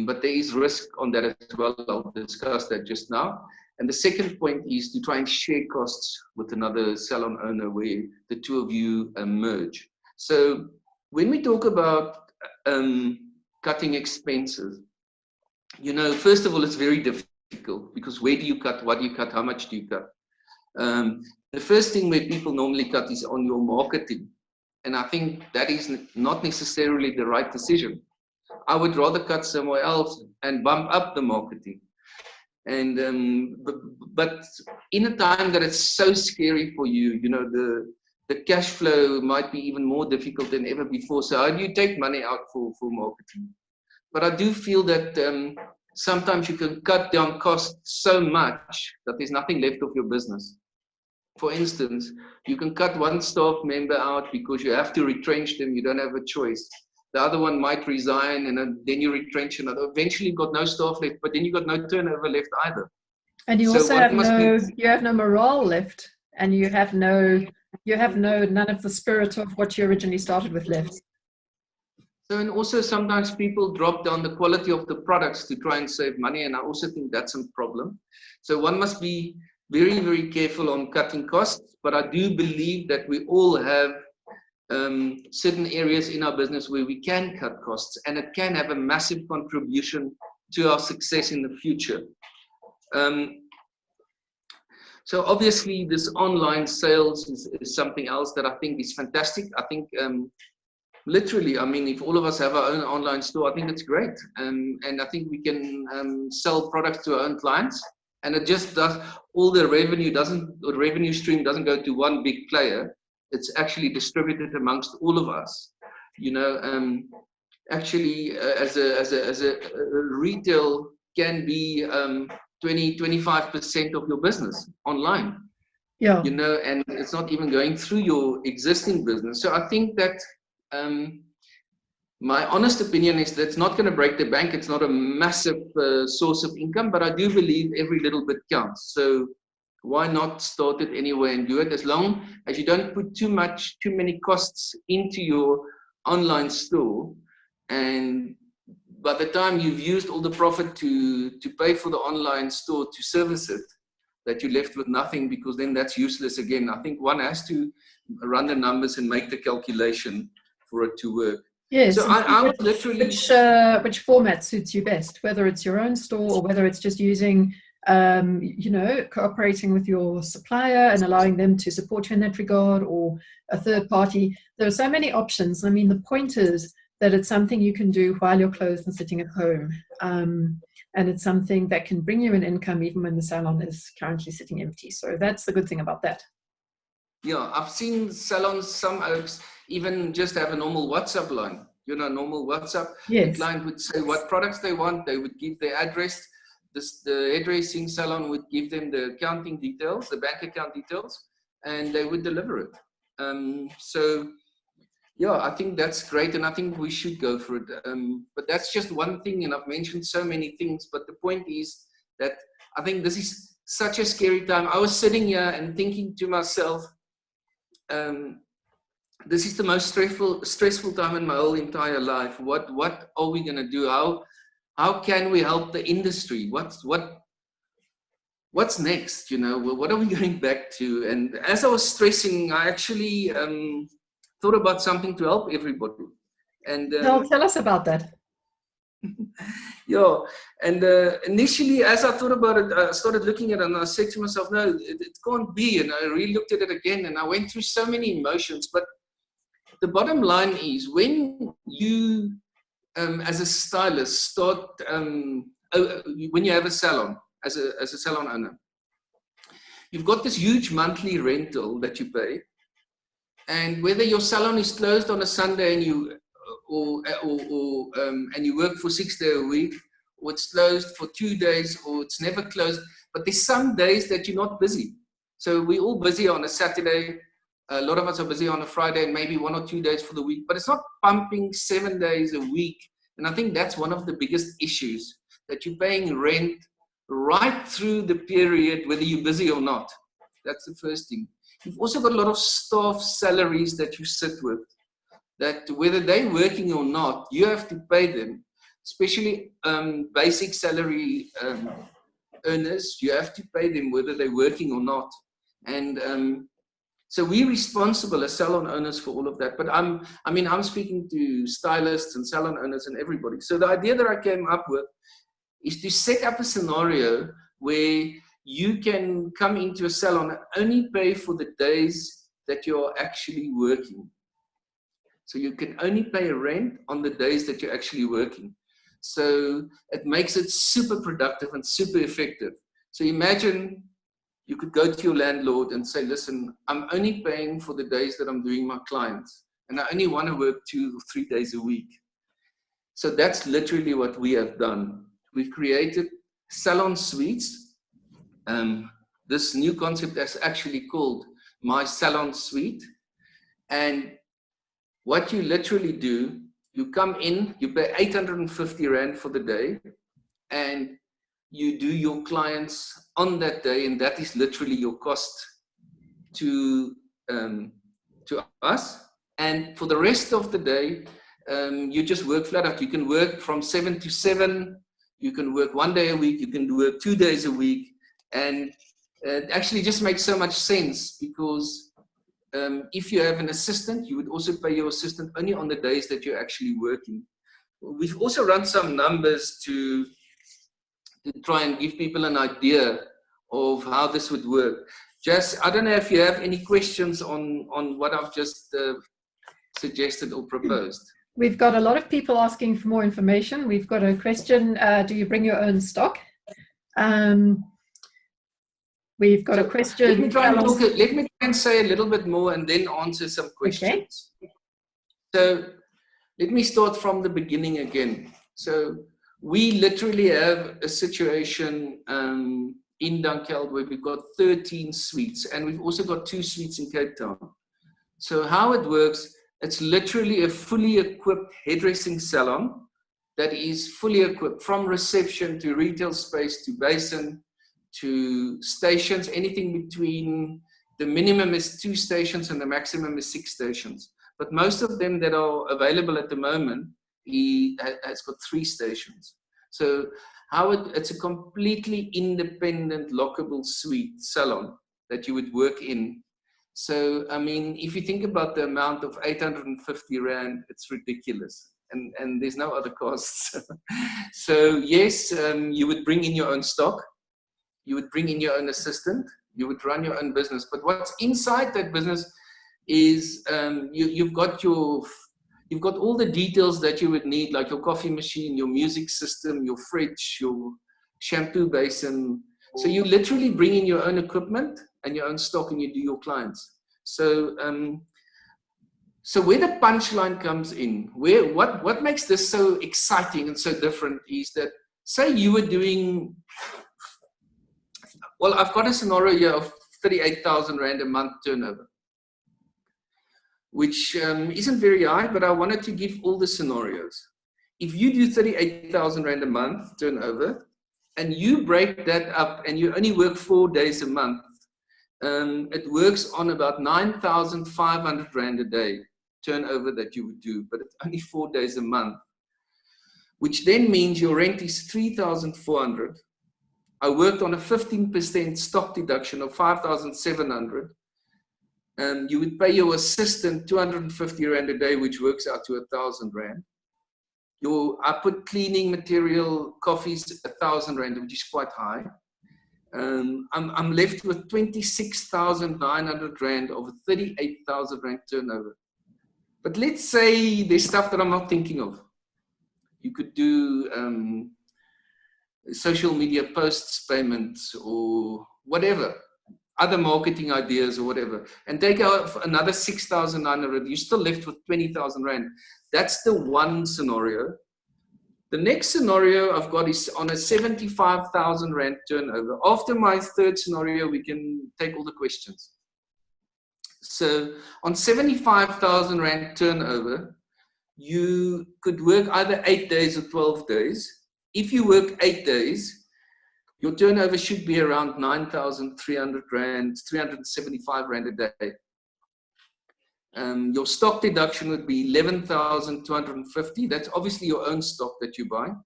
But there is risk on that as well. I'll discuss that just now. And the second point is to try and share costs with another salon owner where the two of you merge. So when we talk about cutting expenses, first of all, it's very difficult, because where do you cut, what do you cut, how much do you cut? The first thing where people normally cut is on your marketing. And I think that is not necessarily the right decision. I would rather cut somewhere else and bump up the marketing. And but in a time that it's so scary for you, the cash flow might be even more difficult than ever before. So how do you take money out for marketing? But I do feel that sometimes you can cut down costs so much that there's nothing left of your business. For instance, you can cut one staff member out because you have to retrench them. You don't have a choice. The other one might resign, and then you retrench another. Eventually, you've got no staff left, but then you've got no turnover left either. And you also have no morale left, and you have none of the spirit of what you originally started with left. So, and also sometimes people drop down the quality of the products to try and save money, and I also think that's a problem. So one must be very, very careful on cutting costs, but I do believe that we all have certain areas in our business where we can cut costs, and it can have a massive contribution to our success in the future. So obviously this online sales is something else that I think is fantastic. I think literally, I mean, if all of us have our own online store, I think it's great. And I think we can sell products to our own clients, and it just does, all the revenue stream doesn't go to one big player. It's actually distributed amongst all of us. You know, actually, as a retail can be 20-25% of your business online. Yeah. You know, and it's not even going through your existing business. So I think that my honest opinion is that it's not going to break the bank. It's not a massive source of income, but I do believe every little bit counts. So why not start it anyway and do it, as long as you don't put too many costs into your online store, and by the time you've used all the profit to pay for the online store to service it, that you're left with nothing, because then that's useless again. I think one has to run the numbers and make the calculation for it to work. Yes. So I would literally... Which format suits you best, whether it's your own store or whether it's just using, you know, cooperating with your supplier and allowing them to support you in that regard, or a third party. There are so many options. I mean, the point is that it's something you can do while you're closed and sitting at home. And it's something that can bring you an income even when the salon is currently sitting empty. So that's the good thing about that. Yeah, I've seen salons, some oaks, even just have a normal WhatsApp line. You know, normal WhatsApp. Yes. The client would say what products they want. They would give their address. The hairdressing salon would give them the accounting details, the bank account details, and they would deliver it. So yeah, I think that's great, and I think we should go for it. But that's just one thing, and I've mentioned so many things. But the point is that I think this is such a scary time. I was sitting here and thinking to myself, this is the most stressful time in my whole entire life. What are we going to do? How can we help the industry? What's next? You know, what are we going back to? And as I was stressing, I actually thought about something to help everybody. And tell us about that. Yeah, and initially, as I thought about it, I started looking at it, and I said to myself, no, it can't be. And I re-looked at it again, and I went through so many emotions. But the bottom line is, when you, as a stylist, start, when you have a salon, as a salon owner, you've got this huge monthly rental that you pay. And whether your salon is closed on a Sunday and you and you work for 6 days a week, or it's closed for 2 days, or it's never closed, but there's some days that you're not busy. So we're all busy on a Saturday. A lot of us are busy on a Friday, and maybe 1 or 2 days for the week, but it's not pumping 7 days a week. And I think that's one of the biggest issues, that you're paying rent right through the period, whether you're busy or not. That's the first thing. You've also got a lot of staff salaries that you sit with, that whether they're working or not, you have to pay them, especially basic salary earners. You have to pay them whether they're working or not. And so we're responsible as salon owners for all of that. But I'm speaking to stylists and salon owners and everybody. So the idea that I came up with is to set up a scenario where you can come into a salon and only pay for the days that you're actually working. So you can only pay rent on the days that you're actually working. So it makes it super productive and super effective. So imagine you could go to your landlord and say, listen, I'm only paying for the days that I'm doing my clients, and I only want to work 2 or 3 days a week. So that's literally what we have done. We've created salon suites. This new concept is actually called My Salon Suite. And what you literally do, you come in, you pay 850 Rand for the day, and you do your clients on that day, and that is literally your cost to us. And for the rest of the day, you just work flat out. You can work from 7 to 7. You can work 1 day a week. You can work 2 days a week. And it actually just makes so much sense, because if you have an assistant, you would also pay your assistant only on the days that you're actually working. We've also run some numbers to try and give people an idea of how this would work. Jess, I don't know if you have any questions on what I've just suggested or proposed. We've got a lot of people asking for more information. We've got a question, do you bring your own stock? We've got a question. Let me try and say a little bit more and then answer some questions. Okay. So let me start from the beginning again. So we literally have a situation in Dunkeld where we've got 13 suites, and we've also got 2 suites in Cape Town. So how it works, it's literally a fully equipped hairdressing salon that is fully equipped, from reception to retail space to basin to stations, anything between, the minimum is 2 stations and the maximum is 6 stations. But most of them that are available at the moment, he has got 3 stations. So it's a completely independent lockable suite salon that you would work in. So, I mean, if you think about the amount of 850 Rand, it's ridiculous. And there's no other costs. So yes, you would bring in your own stock. You would bring in your own assistant. You would run your own business. But what's inside that business is you've got all the details that you would need, like your coffee machine, your music system, your fridge, your shampoo basin. So you literally bring in your own equipment and your own stock, and you do your clients. So so where the punchline comes in, what makes this so exciting and so different is that, say you were doing, well, I've got a scenario here of 38,000 Rand a month turnover, which isn't very high, but I wanted to give all the scenarios. If you do 38,000 Rand a month turnover, and you break that up and you only work 4 days a month, it works on about 9,500 Rand a day turnover that you would do, but it's only 4 days a month, which then means your rent is 3,400. I worked on a 15% stock deduction of 5,700. You would pay your assistant 250 Rand a day, which works out to 1,000 Rand. I put cleaning material, coffees, 1,000 Rand, which is quite high. I'm left with 26,900 Rand over 38,000 Rand turnover. But let's say there's stuff that I'm not thinking of. You could do social media posts payments or whatever, other marketing ideas or whatever, and take out another 6,900, you're still left with 20,000 Rand. That's the one scenario. The next scenario I've got is on a 75,000 Rand turnover. After my third scenario, we can take all the questions. So on 75,000 Rand turnover, you could work either 8 days or 12 days. If you work 8 days, your turnover should be around 9,300 Rand, 375 Rand a day. Your stock deduction would be 11,250. That's obviously your own stock that you buy.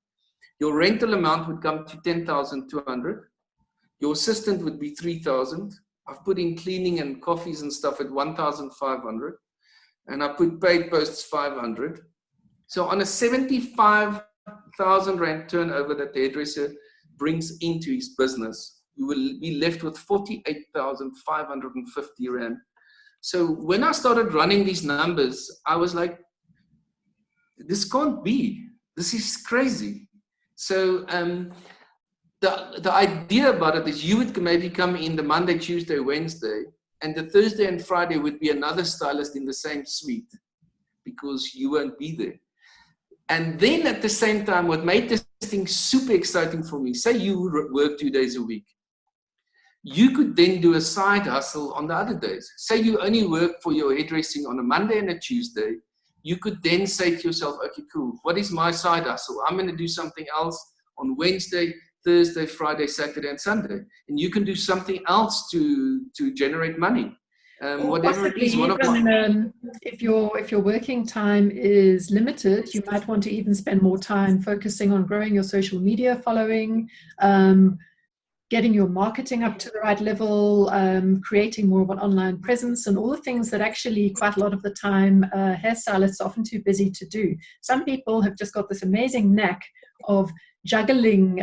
Your rental amount would come to 10,200. Your assistant would be 3,000. I've put in cleaning and coffees and stuff at 1,500. And I put paid posts 500. So on a 75,000 Rand turnover that the hairdresser brings into his business, you will be left with 48,550 Rand. So when I started running these numbers, I was like, this can't be. This is crazy. So the idea about it is you would maybe come in the Monday, Tuesday, Wednesday, and the Thursday and Friday would be another stylist in the same suite because you won't be there. And then at the same time, what made this thing super exciting for me, say you work 2 days a week, you could then do a side hustle on the other days. Say you only work for your hairdressing on a Monday and a Tuesday, you could then say to yourself, okay, cool, what is my side hustle? I'm going to do something else on Wednesday, Thursday, Friday, Saturday, and Sunday. And you can do something else to generate money. Whatever it is, if your working time is limited, you might want to even spend more time focusing on growing your social media following, getting your marketing up to the right level, creating more of an online presence, and all the things that actually quite a lot of the time hairstylists are often too busy to do. Some people have just got this amazing knack of juggling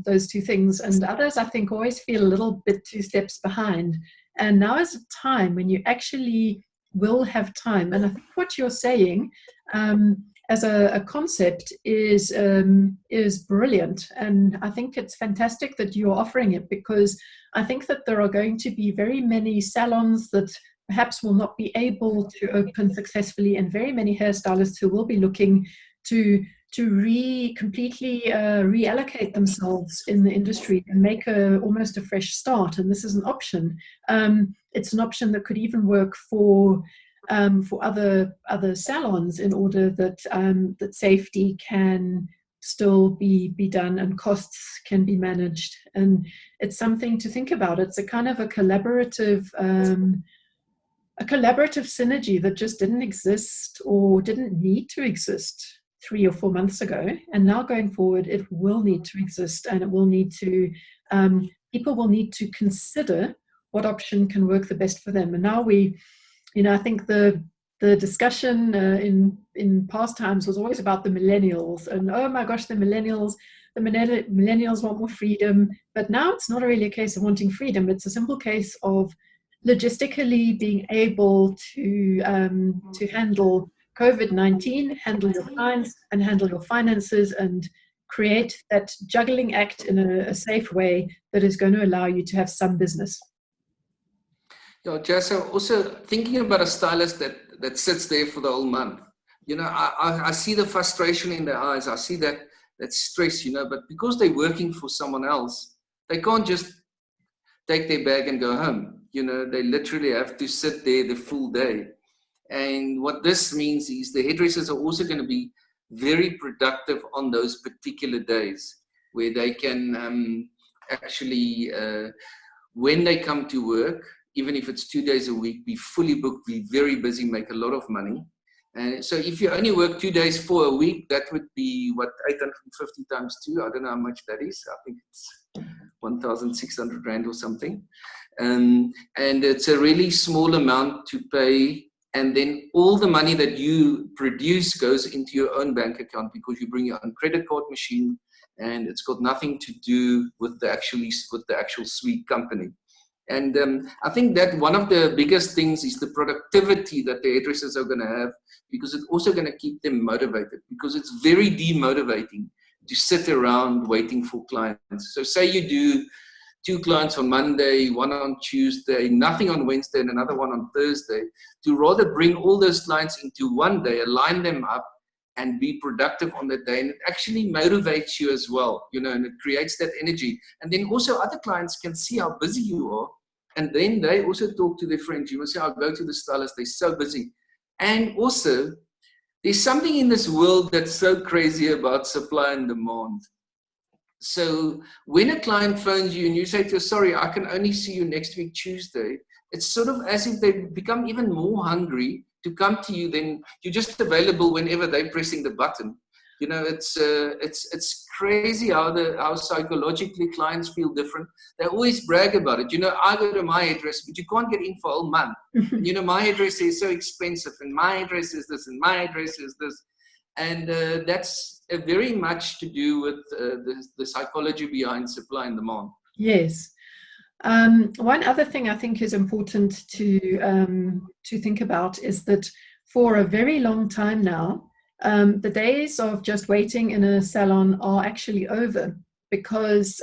those two things, and others, I think, always feel a little bit 2 steps behind. And now is a time when you actually will have time. And I think what you're saying as a concept is brilliant, and I think it's fantastic that you're offering it, because I think that there are going to be very many salons that perhaps will not be able to open successfully, and very many hairstylists who will be looking to completely reallocate themselves in the industry and make almost a fresh start. And this is an option. It's an option that could even work for other salons, in order that that safety can still be done and costs can be managed. And it's something to think about. It's a kind of a collaborative synergy that just didn't exist or didn't need to exist 3 or 4 months ago, and now going forward it will need to exist, and it will need to people will need to consider what option can work the best for them. And now I think the discussion in past times was always about the millennials, and oh my gosh, the millennials want more freedom. But now it's not really a case of wanting freedom. It's a simple case of logistically being able to handle COVID-19, handle your clients, and handle your finances, and create that juggling act in a safe way that is going to allow you to have some business. Yeah, Jess, also thinking about a stylist that sits there for the whole month. I see the frustration in their eyes. I see that stress, but because they're working for someone else, they can't just take their bag and go home. They literally have to sit there the full day. And what this means is the hairdressers are also going to be very productive on those particular days, where they can actually, when they come to work, even if it's 2 days a week, be fully booked, be very busy, make a lot of money. And so if you only work 2 days for a week, that would be, 850 times 2? I don't know how much that is. I think it's 1,600 Rand or something. And it's a really small amount to pay. And then all the money that you produce goes into your own bank account, because you bring your own credit card machine, and it's got nothing to do with the actual suite company. And I think that one of the biggest things is the productivity that the hairdressers are going to have, because it's also going to keep them motivated, because it's very demotivating to sit around waiting for clients. So say you do 2 clients on Monday, 1 on Tuesday, nothing on Wednesday, and another one on Thursday, to rather bring all those clients into one day, align them up, and be productive on the day. And it actually motivates you as well, and it creates that energy. And then also other clients can see how busy you are, and then they also talk to their friends. You will say, I'll go to the stylist, they're so busy. And also, there's something in this world that's so crazy about supply and demand. So when a client phones you and you say to her, sorry, I can only see you next week Tuesday, it's sort of as if they become even more hungry to come to you than you're just available whenever they're pressing the button. It's crazy how psychologically clients feel different. They always brag about it. I go to my hairdresser, but you can't get in for a whole month. My hairdresser is so expensive, and my hairdresser is this, and my hairdresser is this. And that's very much to do with the psychology behind supply and demand. Yes. One other thing I think is important to think about is that for a very long time now, the days of just waiting in a salon are actually over, because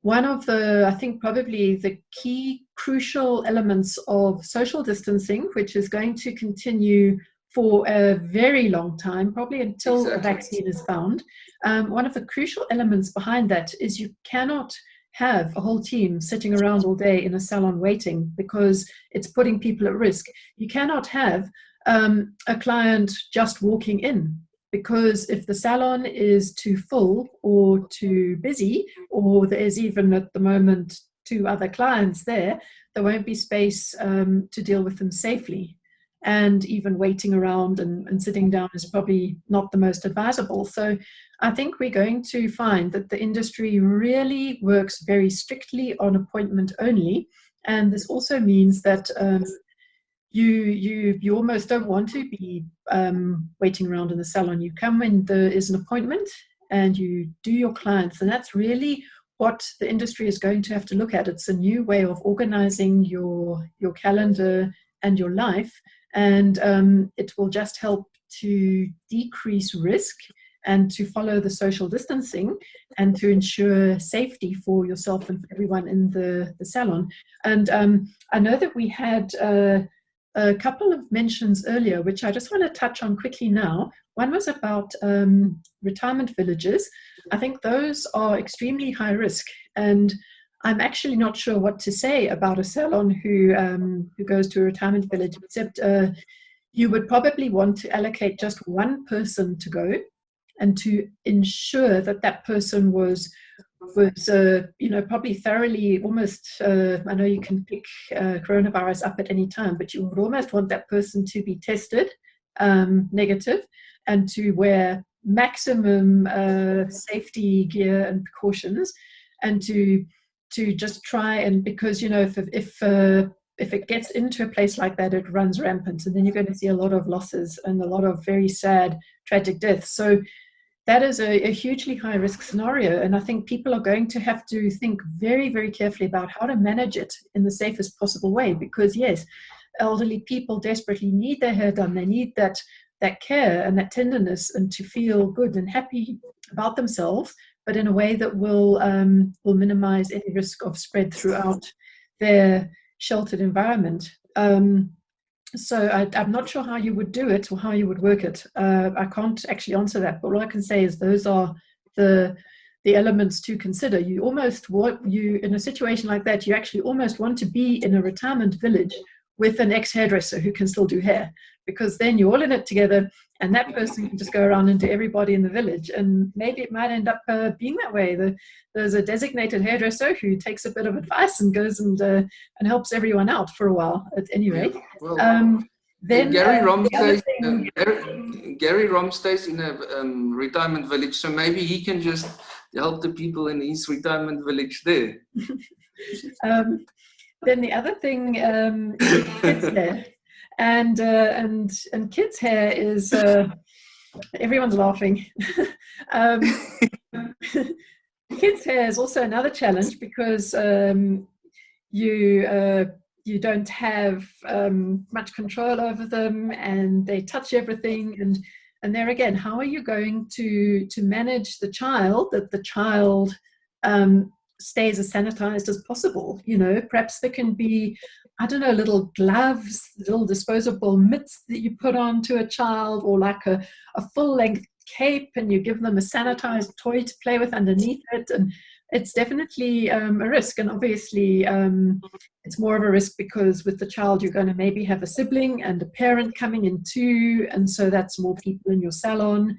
one of the, I think probably the key crucial elements of social distancing, which is going to continue for a very long time, probably until a vaccine is found, one of the crucial elements behind that is you cannot have a whole team sitting around all day in a salon waiting, because it's putting people at risk. You cannot have a client just walking in, because if the salon is too full or too busy, or there's even at the moment 2 other clients there won't be space to deal with them safely. and even waiting around and sitting down is probably not the most advisable. So I think we're going to find that the industry really works very strictly on appointment only. And this also means that you almost don't want to be waiting around in the salon. You come when there is an appointment and you do your clients, and that's really what the industry is going to have to look at. It's a new way of organizing your calendar and your life, and it will just help to decrease risk and to follow the social distancing and to ensure safety for yourself and for everyone in the salon. And I know that we had a couple of mentions earlier, which I just want to touch on quickly now. One was about retirement villages. I think those are extremely high risk, and I'm actually not sure what to say about a salon who goes to a retirement village, except you would probably want to allocate just one person to go, and to ensure that that person was probably thoroughly, almost, I know you can pick coronavirus up at any time, but you would almost want that person to be tested negative and to wear maximum safety gear and precautions, and to just try, and because, if it gets into a place like that, it runs rampant, and then you're going to see a lot of losses and a lot of very sad, tragic deaths. So that is a hugely high risk scenario, and I think people are going to have to think very, very carefully about how to manage it in the safest possible way, because yes, elderly people desperately need their hair done. They need that care and that tenderness, and to feel good and happy about themselves, but in a way that will minimize any risk of spread throughout their sheltered environment. So I'm not sure how you would do it or how you would work it. I can't actually answer that, but all I can say is those are the elements to consider. You almost want, in a situation like that, you actually almost want to be in a retirement village with an ex-hairdresser who can still do hair, because then you're all in it together, and that person can just go around and do everybody in the village, and maybe it might end up being that way. There's a designated hairdresser who takes a bit of advice and goes and helps everyone out for a while, at any rate. Well, then Gary Rom stays in a retirement village, so maybe he can just help the people in his retirement village there. Then the other thing, kids' hair, and kids' hair is everyone's laughing. Kids' hair is also another challenge, because you don't have much control over them, and they touch everything, and there again, how are you going to manage the child, that the child stays as sanitized as possible? Perhaps there can be, I don't know, little gloves, little disposable mitts that you put on to a child, or like a full-length cape, and you give them a sanitized toy to play with underneath it. And it's definitely a risk, and obviously it's more of a risk because with the child you're going to maybe have a sibling and a parent coming in too, and so that's more people in your salon.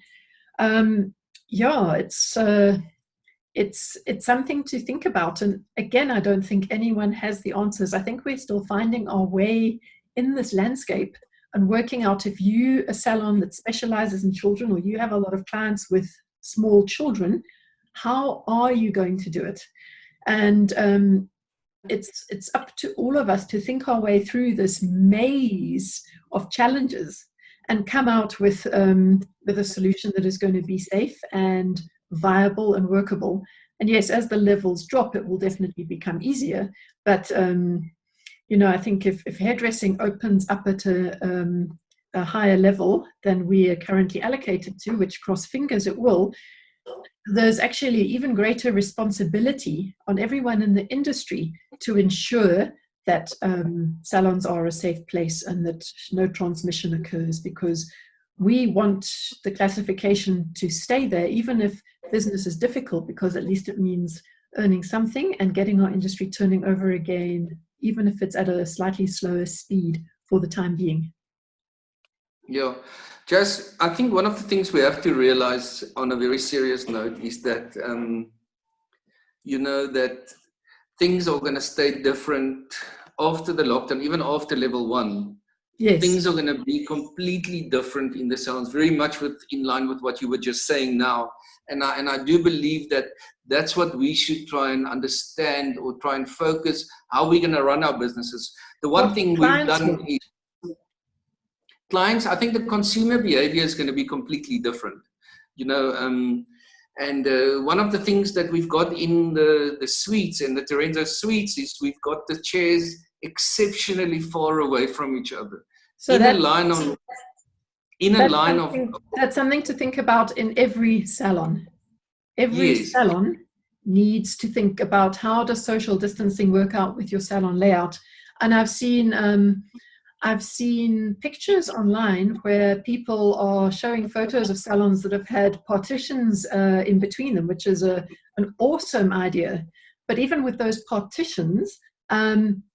It's something to think about, and again, I don't think anyone has the answers. I think we're still finding our way in this landscape and working out, if you a salon that specializes in children, or you have a lot of clients with small children, how are you going to do it? And it's up to all of us to think our way through this maze of challenges and come out with a solution that is going to be safe and viable and workable. And yes, as the levels drop, it will definitely become easier. But I think if hairdressing opens up at a higher level than we are currently allocated to, which cross fingers it will, there's actually even greater responsibility on everyone in the industry to ensure that salons are a safe place and that no transmission occurs, because we want the classification to stay there, even if business is difficult, because at least it means earning something and getting our industry turning over again, even if it's at a slightly slower speed for the time being. Yeah, Jess, I think one of the things we have to realize on a very serious note is that, that things are going to stay different after the lockdown, even after level 1. Yes. Things are going to be completely different in the salons, very much in line with what you were just saying now. And I do believe that that's what we should try and understand, or try and focus how we're going to run our businesses. The one thing we've done is clients, I think the consumer behavior is going to be completely different, you know. One of the things that we've got in the suites and the Terenzo Suites is we've got the chairs exceptionally far away from each other. So that's something to think about in every salon. Every salon needs to think about, how does social distancing work out with your salon layout. And I've seen pictures online where people are showing photos of salons that have had partitions in between them, which is an awesome idea. But even with those partitions,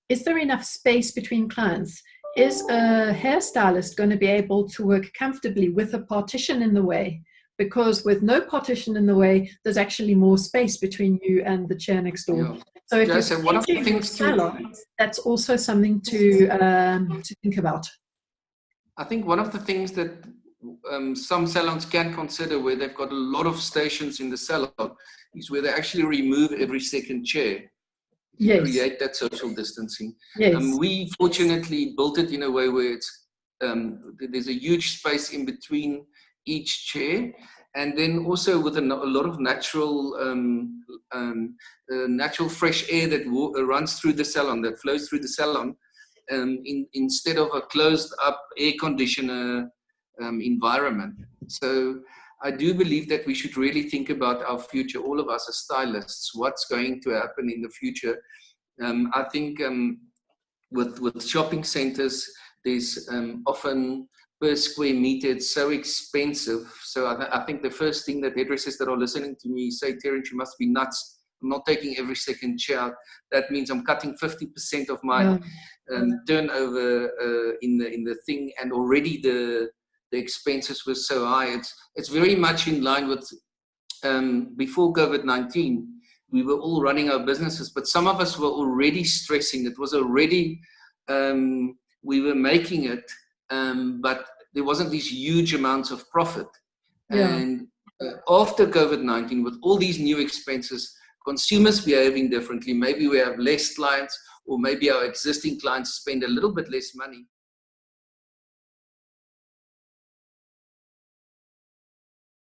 is there enough space between clients? Is a hairstylist going to be able to work comfortably with a partition in the way? Because with no partition in the way, there's actually more space between you and the chair next door. Yeah. So if you're one of the things salon, that's also something to think about. I think one of the things that some salons can consider, where they've got a lot of stations in the salon, is where they actually remove every second chair. Yes. Create that social distancing. Yes. We fortunately built it in a way where it's there's a huge space in between each chair, and then also with a lot of natural fresh air that runs through the salon, that flows through the salon, instead of a closed up air conditioner environment. So I do believe that we should really think about our future, all of us as stylists, what's going to happen in the future. I think with shopping centers, there's often per square meter, it's so expensive. So I think the first thing that hairdressers that are listening to me say, Terence, you must be nuts. I'm not taking every second chair out. That means I'm cutting 50% of my turnover in the thing, and already the expenses were so high. It's very much in line with before COVID-19. We were all running our businesses, but some of us were already stressing. It was already, we were making it, but there wasn't these huge amounts of profit. Yeah. And after COVID-19, with all these new expenses, consumers behaving differently, maybe we have less clients, or maybe our existing clients spend a little bit less money.